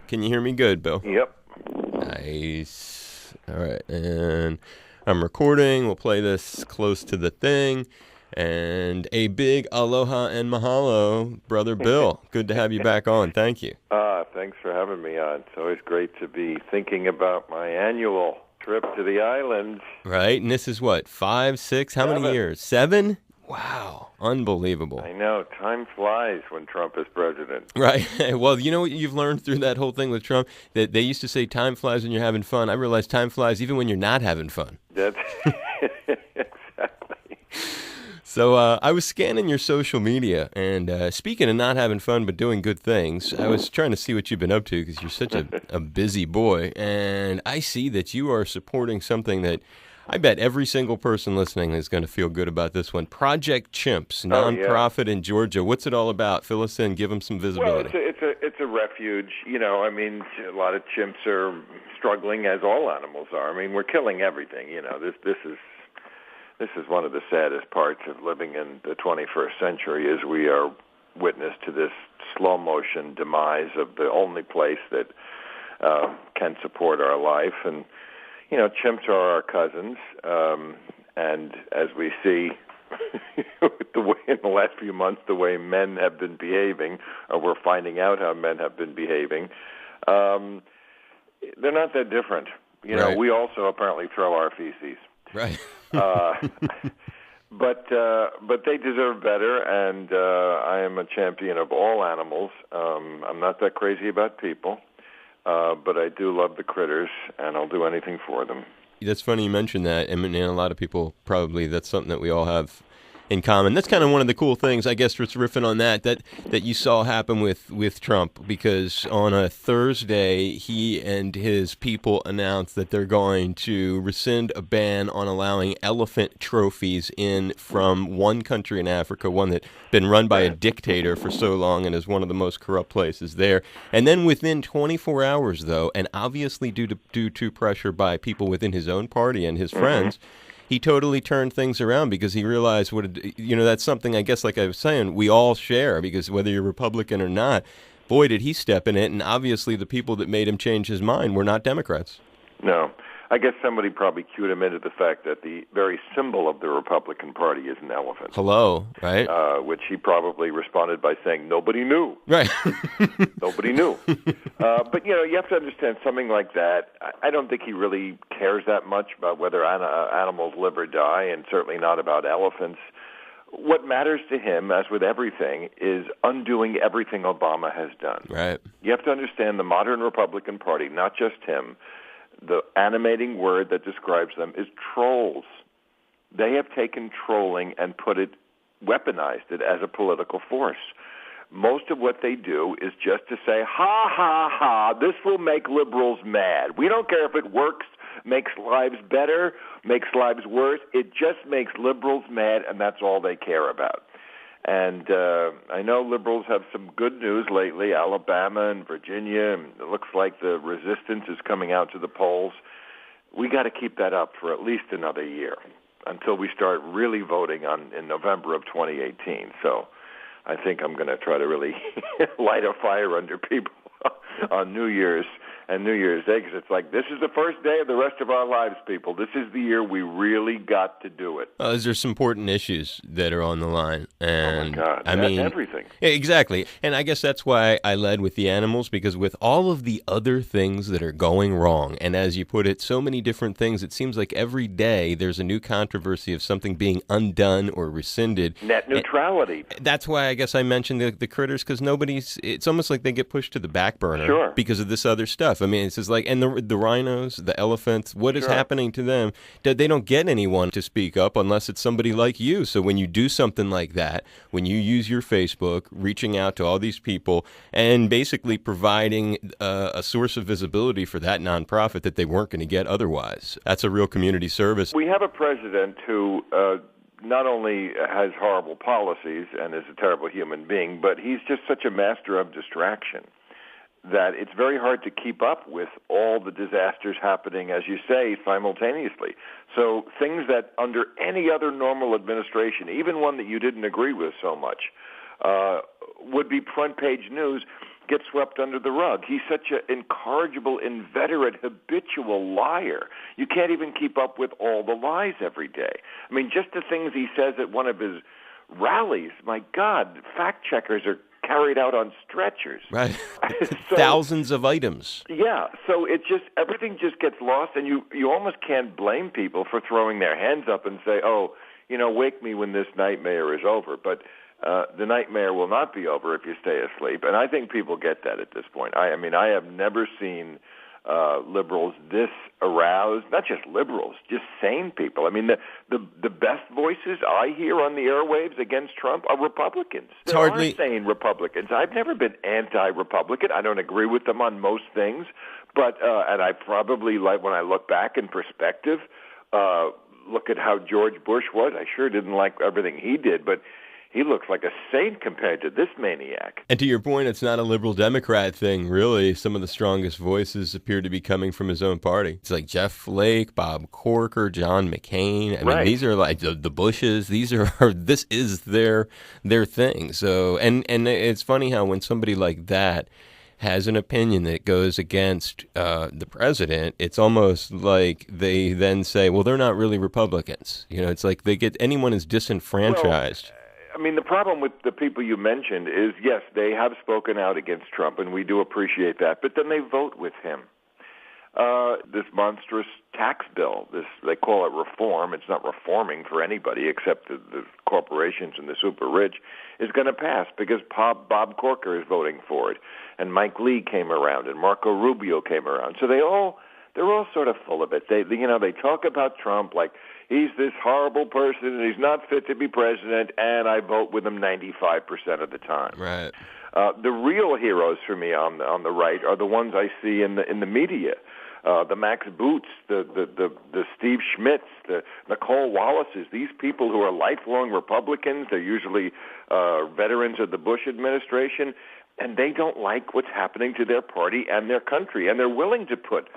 Can you hear me good, Bill? Yep. Nice. All right, and I'm recording. We'll play this close to the thing. And a big aloha and mahalo, Brother Bill. Good to have you back on. Thank you. Thanks for having me on. It's always great to be thinking about my annual trip to the islands. Right, and this is what, 5, 6, how many years? 7? Wow, unbelievable. I know, time flies when Trump is president. Right. Well, you know what you've learned through that whole thing with Trump? That they used to say time flies when you're having fun. I realize time flies even when you're not having fun. That's exactly. So I was scanning your social media, and speaking of not having fun but doing good things, I was trying to see what you've been up to because you're such a busy boy, and I see that you are supporting something that I bet every single person listening is going to feel good about this one. Project Chimps, nonprofit in Georgia. What's it all about? Fill us in. Give them some visibility. Well, it's a refuge. You know, I mean, a lot of chimps are struggling, as all animals are. I mean, we're killing everything. You know, this is one of the saddest parts of living in the 21st century, is we are witness to this slow-motion demise of the only place that can support our life. And you know, chimps are our cousins, and as we see the way in the last few months, the way men have been behaving, or we're finding out how men have been behaving, they're not that different. You know, we also apparently throw our feces. Right. But they deserve better, and I am a champion of all animals. I'm not that crazy about people. But I do love the critters, and I'll do anything for them. That's funny you mentioned that, and a lot of people probably, that's something that we all have in common. That's kind of one of the cool things, I guess, just riffing on that you saw happen with Trump, because on a Thursday, he and his people announced that they're going to rescind a ban on allowing elephant trophies in from one country in Africa, one that's been run by a dictator for so long and is one of the most corrupt places there. And then within 24 hours, though, and obviously due to pressure by people within his own party and his friends, he totally turned things around, because he realized that's something, I guess, like I was saying, we all share, because whether you're Republican or not, boy, did he step in it. And obviously the people that made him change his mind were not Democrats. No. I guess somebody probably cued him into the fact that the very symbol of the Republican Party is an elephant. Hello, right? Which he probably responded by saying, nobody knew. Right. Nobody knew. But, you know, you have to understand something like that. I don't think he really cares that much about whether animals live or die, and certainly not about elephants. What matters to him, as with everything, is undoing everything Obama has done. Right. You have to understand the modern Republican Party, not just him. The animating word that describes them is trolls. They have taken trolling and weaponized it as a political force. Most of what they do is just to say, ha, ha, ha, this will make liberals mad. We don't care if it works, makes lives better, makes lives worse. It just makes liberals mad, and that's all they care about. And I know liberals have some good news lately, Alabama and Virginia, and it looks like the resistance is coming out to the polls. We got to keep that up for at least another year until we start really voting in November of 2018. So I think I'm going to try to really light a fire under people on New Year's and New Year's Day, because it's like, this is the first day of the rest of our lives, people. This is the year we really got to do it. There's some important issues that are on the line. And, oh, my God. I mean, everything. Exactly. And I guess that's why I led with the animals, because with all of the other things that are going wrong, and as you put it, so many different things, it seems like every day there's a new controversy of something being undone or rescinded. Net neutrality. And that's why I guess I mentioned the critters, because it's almost like they get pushed to the back burner because of this other stuff. I mean, it's just like, and the rhinos, the elephants, what is happening to them? They don't get anyone to speak up unless it's somebody like you. So when you do something like that, when you use your Facebook, reaching out to all these people and basically providing a source of visibility for that nonprofit that they weren't going to get otherwise, that's a real community service. We have a president who not only has horrible policies and is a terrible human being, but he's just such a master of distraction that it's very hard to keep up with all the disasters happening, as you say, simultaneously. So things that under any other normal administration, even one that you didn't agree with so much, would be front-page news, get swept under the rug. He's such an incorrigible, inveterate, habitual liar. You can't even keep up with all the lies every day. I mean, just the things he says at one of his rallies, my God, fact checkers are carried out on stretchers. Right. So, thousands of items. Yeah, so everything just gets lost, and you almost can't blame people for throwing their hands up and say, oh, wake me when this nightmare is over. But the nightmare will not be over if you stay asleep, and I think people get that at this point. I mean, I have never seen liberals this aroused, not just liberals, just sane people. I mean, the best voices I hear on the airwaves against Trump are Republicans. There are sane Republicans. I've never been anti-Republican. I don't agree with them on most things, but and I probably, like, when I look back in perspective, look at how George Bush was. I sure didn't like everything he did, but he looks like a saint compared to this maniac. And to your point, it's not a liberal Democrat thing, really. Some of the strongest voices appear to be coming from his own party. It's like Jeff Flake, Bob Corker, John McCain. I mean, these are like the Bushes. This is their thing. So, and it's funny how when somebody like that has an opinion that goes against the president, it's almost like they then say, well, they're not really Republicans. It's like anyone is disenfranchised. Well, I mean, the problem with the people you mentioned is, yes, they have spoken out against Trump, and we do appreciate that, but then they vote with him. This monstrous tax bill, they call it reform. It's not reforming for anybody except the corporations and the super rich, is going to pass because Bob Corker is voting for it, and Mike Lee came around, and Marco Rubio came around. So they're all sort of full of it. They talk about Trump like he's this horrible person and he's not fit to be president, and I vote with him 95% of the time. Right. The real heroes for me on the right are the ones I see in the media. The Max Boots, the Steve Schmitz, the Nicole Wallaces, these people who are lifelong Republicans. They're usually veterans of the Bush administration, and they don't like what's happening to their party and their country, and they're willing to put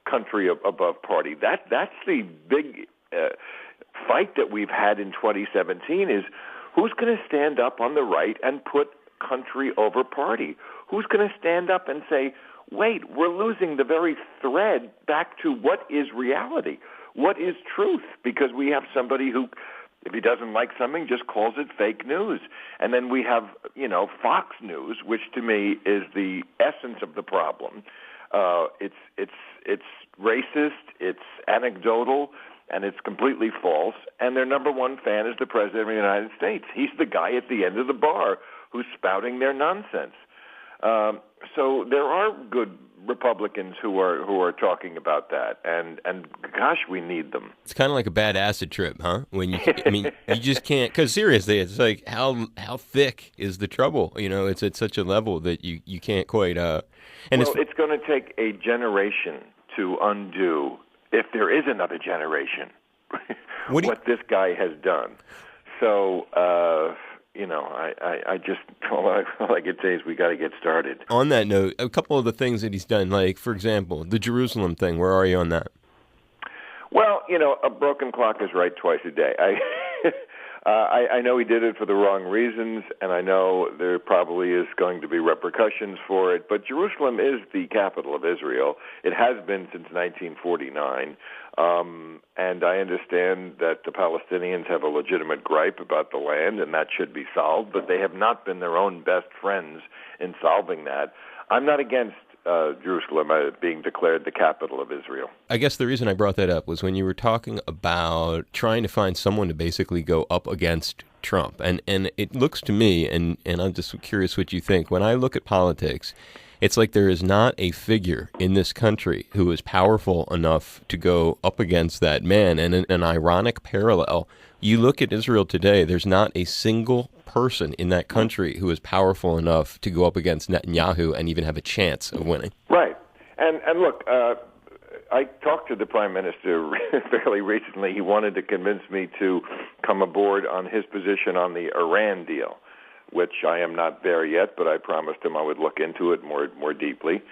country above party. That's the big fight that we've had in 2017 is who's going to stand up on the right and put country over party? Who's going to stand up and say, wait, we're losing the very thread back to what is reality? What is truth? Because we have somebody who, if he doesn't like something, just calls it fake news. And then we have, Fox News, which to me is the essence of the problem. It's racist, it's anecdotal, and it's completely false. And their number one fan is the President of the United States. He's the guy at the end of the bar who's spouting their nonsense. So there are good Republicans who are talking about that, and gosh, we need them. It's kind of like a bad acid trip, huh? When you just can't. Because seriously, it's like how thick is the trouble? It's at such a level that you can't quite. It's going to take a generation to undo, if there is another generation, what this guy has done. So. I just, all I could say is we got to get started. On that note, a couple of the things that he's done, like, for example, the Jerusalem thing, where are you on that? Well, a broken clock is right twice a day. I know he did it for the wrong reasons, and I know there probably is going to be repercussions for it, but Jerusalem is the capital of Israel. It has been since 1949, and I understand that the Palestinians have a legitimate gripe about the land, and that should be solved, but they have not been their own best friends in solving that. I'm not against Jerusalem being declared the capital of Israel. I guess the reason I brought that up was when you were talking about trying to find someone to basically go up against Trump. And it looks to me, and I'm just curious what you think, when I look at politics, it's like there is not a figure in this country who is powerful enough to go up against that man. And an ironic parallel, you look at Israel today, there's not a single person in that country who is powerful enough to go up against Netanyahu and even have a chance of winning. Right. And look, I talked to the Prime Minister fairly recently. He wanted to convince me to come aboard on his position on the Iran deal, which I am not there yet, but I promised him I would look into it more deeply.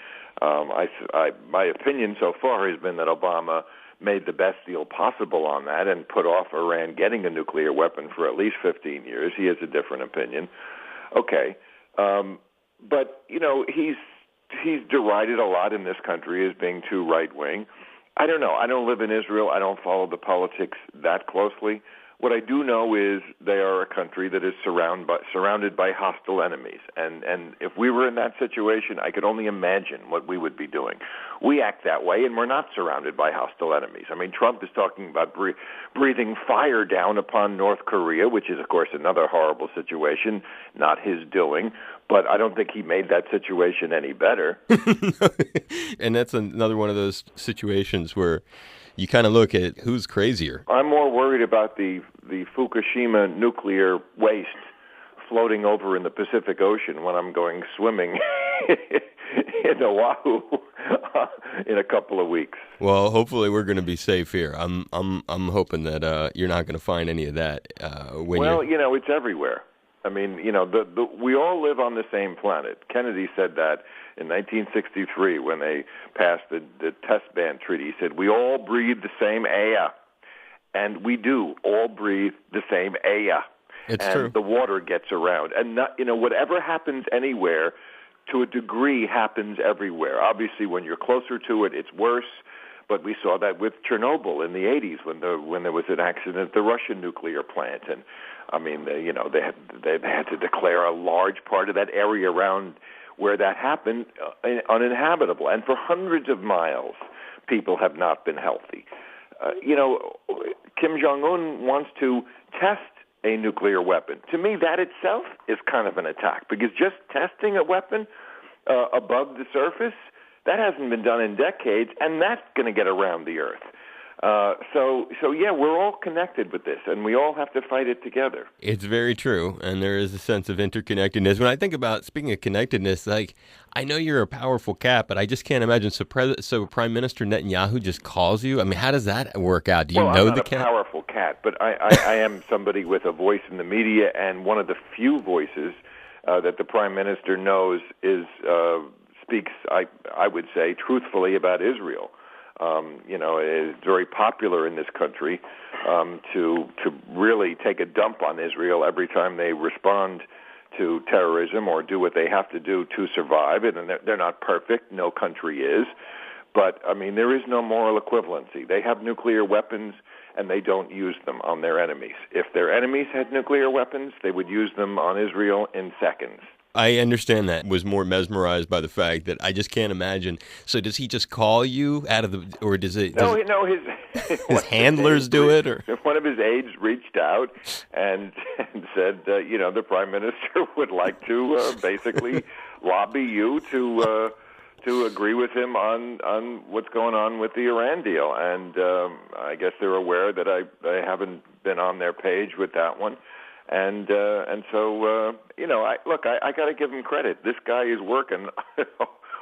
My opinion so far has been that Obama made the best deal possible on that and put off Iran getting a nuclear weapon for at least 15 years. He has a different opinion. Okay. But, he's derided a lot in this country as being too right-wing. I don't know. I don't live in Israel. I don't follow the politics that closely. What I do know is they are a country that is surrounded by hostile enemies. And if we were in that situation, I could only imagine what we would be doing. We act that way, and we're not surrounded by hostile enemies. I mean, Trump is talking about breathing fire down upon North Korea, which is, of course, another horrible situation, not his doing. But I don't think he made that situation any better. And that's another one of those situations where you kind of look at who's crazier. I'm more worried about the Fukushima nuclear waste floating over in the Pacific Ocean when I'm going swimming in Oahu in a couple of weeks. Well, hopefully we're going to be safe here. I'm hoping that you're not going to find any of that. It's everywhere. I mean, we all live on the same planet. Kennedy said that in 1963 when they passed the test ban treaty. He said, we all breathe the same air. And we do all breathe the same air. It's and true. The water gets around. And, whatever happens anywhere, to a degree, happens everywhere. Obviously, when you're closer to it, it's worse. But we saw that with Chernobyl in the 80s when there was an accident at the Russian nuclear plant. And, I mean, they had to declare a large part of that area around where that happened uninhabitable. And for hundreds of miles, people have not been healthy. Kim Jong-un wants to test a nuclear weapon. To me, that itself is kind of an attack, because just testing a weapon above the surface, that hasn't been done in decades, and that's going to get around the earth. So we're all connected with this, and we all have to fight it together. It's very true, and there is a sense of interconnectedness. When I think about, speaking of connectedness, like, I know you're a powerful cat, but I just can't imagine. So Prime Minister Netanyahu just calls you? I mean, how does that work out? Do you know the cat? I'm not a powerful cat, but I am somebody with a voice in the media, and one of the few voices that the Prime Minister knows speaks, I would say, truthfully about Israel. It's very popular in this country to really take a dump on Israel every time they respond to terrorism or do what they have to do to survive. And they're not perfect. No country is. But, I mean, there is no moral equivalency. They have nuclear weapons, and they don't use them on their enemies. If their enemies had nuclear weapons, they would use them on Israel in seconds. I understand that. Was more mesmerized by the fact that I just can't imagine. So does he just call you out of the, or does it? No, his handlers do it, or one of his aides reached out and said, the Prime Minister would like to basically lobby you to agree with him on what's going on with the Iran deal. And I guess they're aware that I haven't been on their page with that one. And so I got to give him credit. This guy is working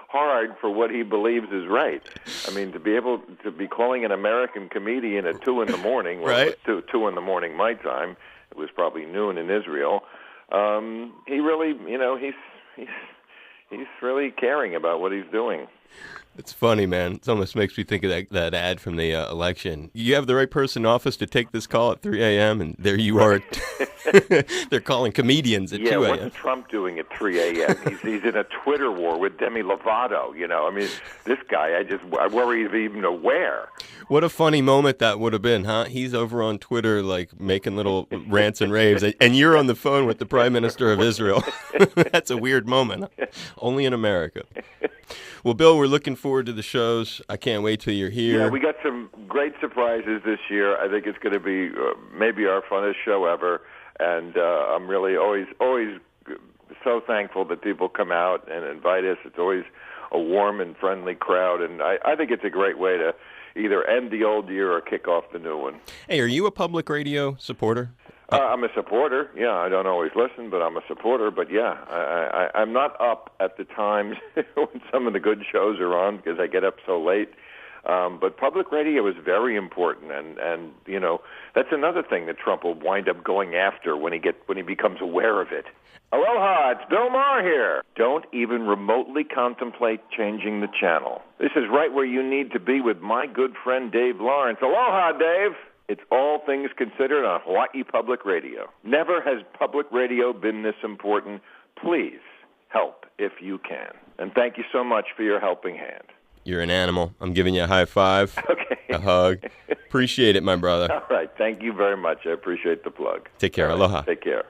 hard for what he believes is right. I mean, to be able to be calling an American comedian at 2 a.m, right? Well, it was 2 a.m. my time. It was probably noon in Israel. He really, he's really caring about what he's doing. It's funny, man. It almost makes me think of that ad from the election. You have the right person in office to take this call at 3 a.m., and there you are. They're calling comedians at 2 a.m. Yeah, what's Trump doing at 3 a.m.? He's in a Twitter war with Demi Lovato, I mean, this guy, I worry he's even aware. What a funny moment that would have been, huh? He's over on Twitter, like, making little rants and raves, and you're on the phone with the Prime Minister of Israel. That's a weird moment. Only in America. Well, Bill, we're looking forward to the shows. I can't wait till you're here. Yeah, we got some great surprises this year. I think it's going to be maybe our funnest show ever, and I'm really always so thankful that people come out and invite us. It's always a warm and friendly crowd, and I think it's a great way to either end the old year or kick off the new one. Hey, are you a public radio supporter? I'm a supporter. Yeah, I don't always listen, but I'm a supporter. But yeah, I'm not up at the times when some of the good shows are on because I get up so late. But public radio is very important, and that's another thing that Trump will wind up going after when he becomes aware of it. Aloha, it's Bill Maher here. Don't even remotely contemplate changing the channel. This is right where you need to be with my good friend Dave Lawrence. Aloha, Dave. It's All Things Considered on Hawaii Public Radio. Never has public radio been this important. Please help if you can. And thank you so much for your helping hand. You're an animal. I'm giving you a high five, Okay. a hug. Appreciate it, my brother. All right. Thank you very much. I appreciate the plug. Take care. All right. Aloha. Take care.